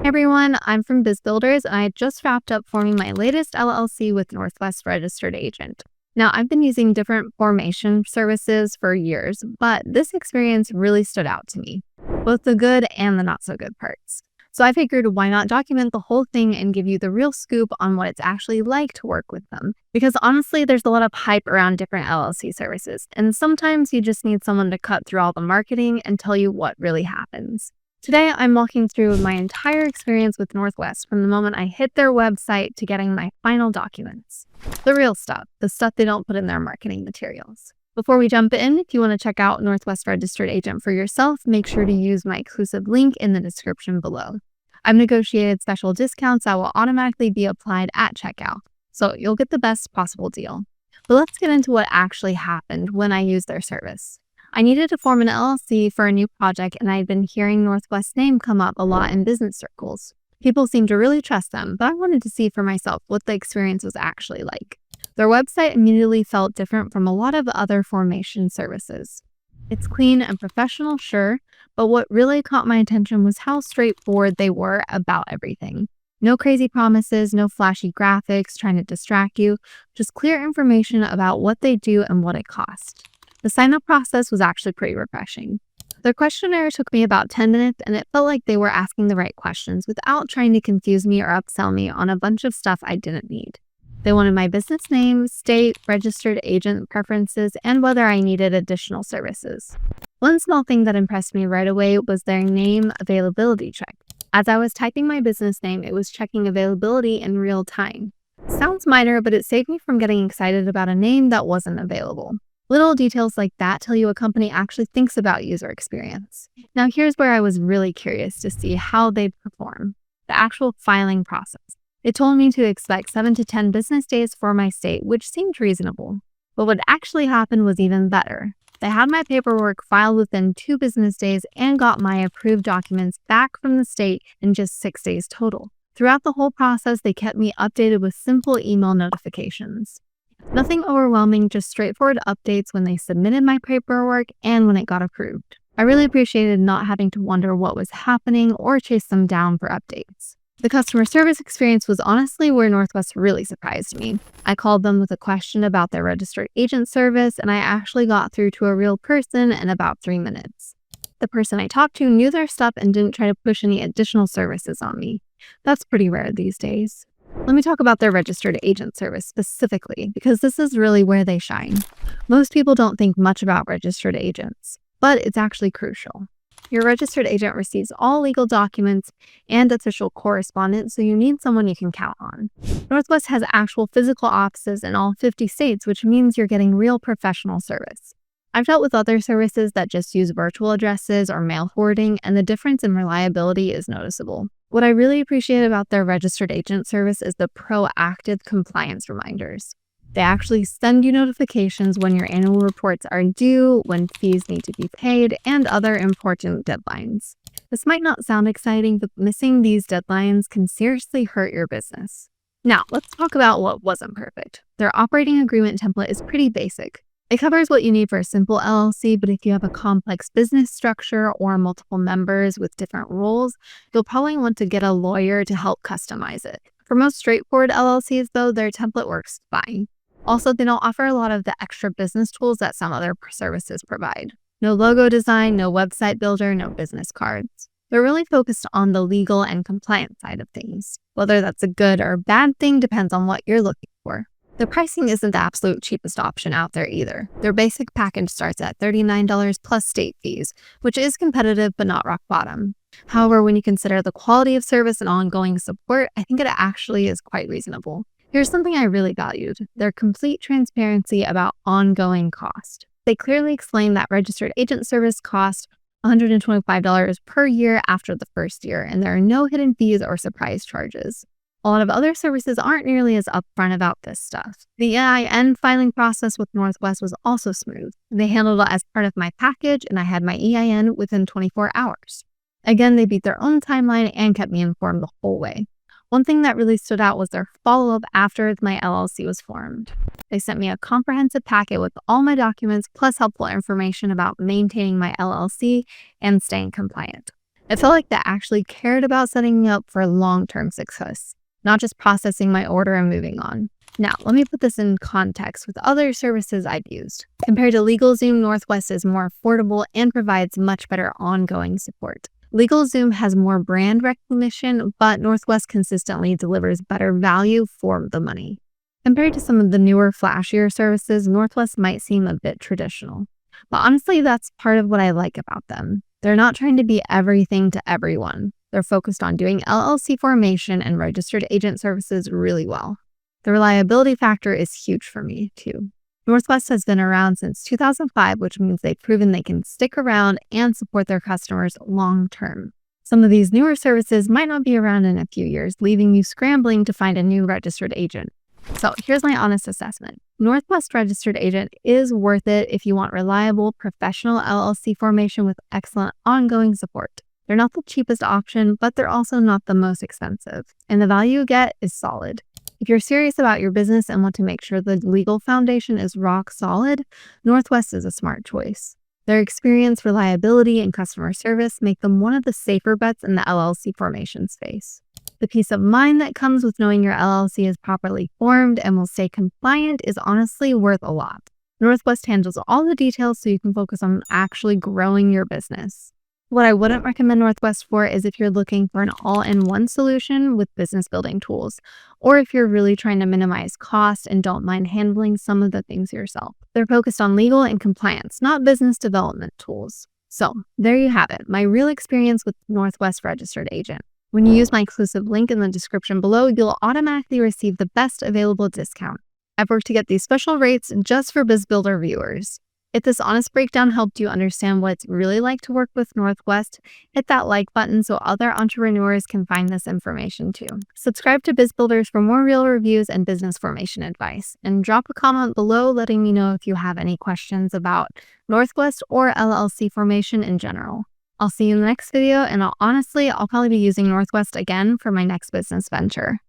Everyone, I'm from Biz Builders, and I just wrapped up forming my latest LLC with Northwest Registered Agent. Now, I've been using different formation services for years, but this experience really stood out to me, both the good and the not so good parts. So I figured, why not document the whole thing and give you the real scoop on what it's actually like to work with them? Because honestly, there's a lot of hype around different LLC services, and sometimes you just need someone to cut through all the marketing and tell you what really happens. Today, I'm walking through my entire experience with Northwest from the moment I hit their website to getting my final documents. The real stuff, the stuff they don't put in their marketing materials. Before we jump in, if you want to check out Northwest Registered Agent for yourself, make sure to use my exclusive link in the description below. I've negotiated special discounts that will automatically be applied at checkout, so you'll get the best possible deal. But let's get into what actually happened when I used their service. I needed to form an LLC for a new project, and I had been hearing Northwest's name come up a lot in business circles. People seemed to really trust them, but I wanted to see for myself what the experience was actually like. Their website immediately felt different from a lot of other formation services. It's clean and professional, sure, but what really caught my attention was how straightforward they were about everything. No crazy promises, no flashy graphics trying to distract you, just clear information about what they do and what it costs. The sign-up process was actually pretty refreshing. Their questionnaire took me about 10 minutes, and it felt like they were asking the right questions without trying to confuse me or upsell me on a bunch of stuff I didn't need. They wanted my business name, state, registered agent preferences, and whether I needed additional services. One small thing that impressed me right away was their name availability check. As I was typing my business name, it was checking availability in real time. Sounds minor, but it saved me from getting excited about a name that wasn't available. Little details like that tell you a company actually thinks about user experience. Now here's where I was really curious to see how they'd perform. The actual filing process. It told me to expect 7 to 10 business days for my state, which seemed reasonable. But what actually happened was even better. They had my paperwork filed within 2 business days and got my approved documents back from the state in just 6 days total. Throughout the whole process, they kept me updated with simple email notifications. Nothing overwhelming, just straightforward updates when they submitted my paperwork and when it got approved. I really appreciated not having to wonder what was happening or chase them down for updates. The customer service experience was honestly where Northwest really surprised me. I called them with a question about their registered agent service, and I actually got through to a real person in about 3 minutes. The person I talked to knew their stuff and didn't try to push any additional services on me. That's pretty rare these days. Let me talk about their registered agent service specifically, because this is really where they shine. Most people don't think much about registered agents, but it's actually crucial. Your registered agent receives all legal documents and official correspondence, so you need someone you can count on. Northwest has actual physical offices in all 50 states, which means you're getting real professional service. I've dealt with other services that just use virtual addresses or mail forwarding, and the difference in reliability is noticeable. What I really appreciate about their registered agent service is the proactive compliance reminders. They actually send you notifications when your annual reports are due, when fees need to be paid, and other important deadlines. This might not sound exciting, but missing these deadlines can seriously hurt your business. Now, let's talk about what wasn't perfect. Their operating agreement template is pretty basic. It covers what you need for a simple LLC, but if you have a complex business structure or multiple members with different roles, you'll probably want to get a lawyer to help customize it. For most straightforward LLCs, though, their template works fine. Also, they don't offer a lot of the extra business tools that some other services provide. No logo design, no website builder, no business cards. They're really focused on the legal and compliance side of things. Whether that's a good or bad thing depends on what you're looking for. The pricing isn't the absolute cheapest option out there either. Their basic package starts at $39 plus state fees, which is competitive but not rock bottom. However, when you consider the quality of service and ongoing support, I think it actually is quite reasonable. Here's something I really valued: their complete transparency about ongoing cost. They clearly explain that registered agent service costs $125 per year after the first year, and there are no hidden fees or surprise charges. A lot of other services aren't nearly as upfront about this stuff. The EIN filing process with Northwest was also smooth. They handled it as part of my package, and I had my EIN within 24 hours. Again, they beat their own timeline and kept me informed the whole way. One thing that really stood out was their follow-up after my LLC was formed. They sent me a comprehensive packet with all my documents plus helpful information about maintaining my LLC and staying compliant. It felt like they actually cared about setting me up for long-term success, not just processing my order and moving on. Now, let me put this in context with other services I've used. Compared to LegalZoom, Northwest is more affordable and provides much better ongoing support. LegalZoom has more brand recognition, but Northwest consistently delivers better value for the money. Compared to some of the newer, flashier services, Northwest might seem a bit traditional. But honestly, that's part of what I like about them. They're not trying to be everything to everyone. They're focused on doing LLC formation and registered agent services really well. The reliability factor is huge for me, too. Northwest has been around since 2005, which means they've proven they can stick around and support their customers long term. Some of these newer services might not be around in a few years, leaving you scrambling to find a new registered agent. So here's my honest assessment. Northwest Registered Agent is worth it if you want reliable, professional LLC formation with excellent ongoing support. They're not the cheapest option, but they're also not the most expensive, and the value you get is solid. If you're serious about your business and want to make sure the legal foundation is rock solid, Northwest is a smart choice. Their experience, reliability, and customer service make them one of the safer bets in the LLC formation space. The peace of mind that comes with knowing your LLC is properly formed and will stay compliant is honestly worth a lot. Northwest handles all the details so you can focus on actually growing your business. What I wouldn't recommend Northwest for is if you're looking for an all-in-one solution with business building tools, or if you're really trying to minimize cost and don't mind handling some of the things yourself. They're focused on legal and compliance, not business development tools. So there you have it, my real experience with Northwest Registered Agent. When you use my exclusive link in the description below, you'll automatically receive the best available discount. I've worked to get these special rates just for BizBuilder viewers. If this honest breakdown helped you understand what it's really like to work with Northwest, hit that like button so other entrepreneurs can find this information too. Subscribe to BizBuilders for more real reviews and business formation advice, and drop a comment below letting me know if you have any questions about Northwest or LLC formation in general. I'll see you in the next video, and I'll probably be using Northwest again for my next business venture.